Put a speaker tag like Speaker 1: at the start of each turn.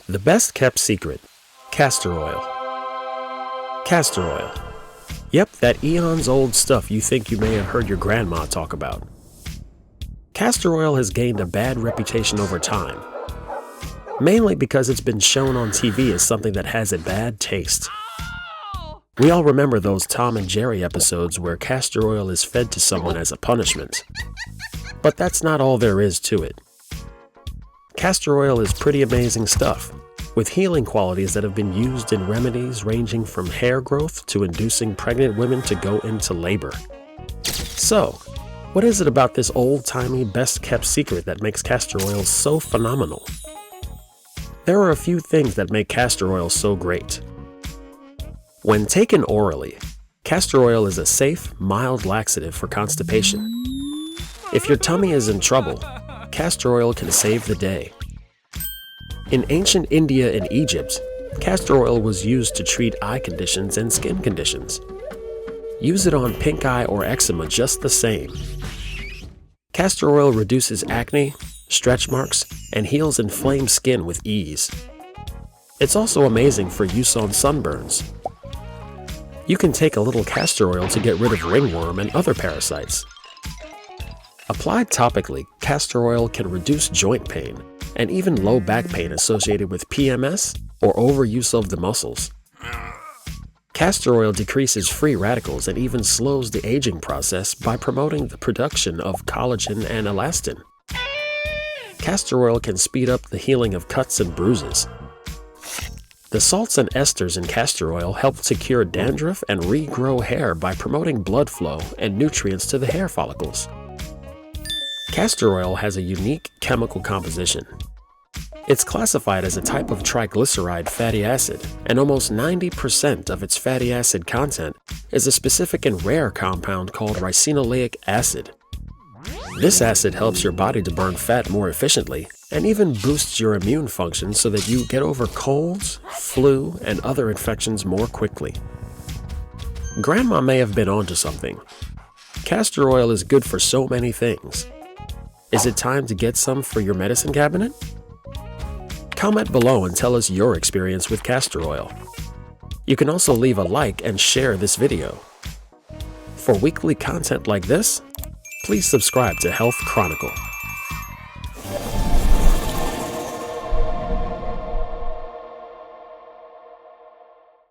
Speaker 1: The best kept secret, castor oil. Castor oil. Yep, that eons old stuff you think you may have heard your grandma talk about. Castor oil has gained a bad reputation over time, mainly because it's been shown on TV as something that has a bad taste. We all remember those Tom and Jerry episodes where castor oil is fed to someone as a punishment. But that's not all there is to it. Castor oil is pretty amazing stuff, with healing qualities that have been used in remedies ranging from hair growth to inducing pregnant women to go into labor. So, what is it about this old-timey, best-kept secret that makes castor oil so phenomenal? There are a few things that make castor oil so great. When taken orally, castor oil is a safe, mild laxative for constipation. If your tummy is in trouble, castor oil can save the day. In ancient India and Egypt, castor oil was used to treat eye conditions and skin conditions. Use it on pink eye or eczema just the same. Castor oil reduces acne, stretch marks, and heals inflamed skin with ease. It's also amazing for use on sunburns. You can take a little castor oil to get rid of ringworm and other parasites. Applied topically, castor oil can reduce joint pain and even low back pain associated with PMS or overuse of the muscles. Castor oil decreases free radicals and even slows the aging process by promoting the production of collagen and elastin. Castor oil can speed up the healing of cuts and bruises. The salts and esters in castor oil help to cure dandruff and regrow hair by promoting blood flow and nutrients to the hair follicles. Castor oil has a unique chemical composition. It's classified as a type of triglyceride fatty acid, and almost 90% of its fatty acid content is a specific and rare compound called ricinoleic acid. This acid helps your body to burn fat more efficiently and even boosts your immune function so that you get over colds, flu, and other infections more quickly. Grandma may have been onto something. Castor oil is good for so many things. Is it time to get some for your medicine cabinet? Comment below and tell us your experience with castor oil. You can also leave a like and share this video. For weekly content like this, please subscribe to Health Chronicle.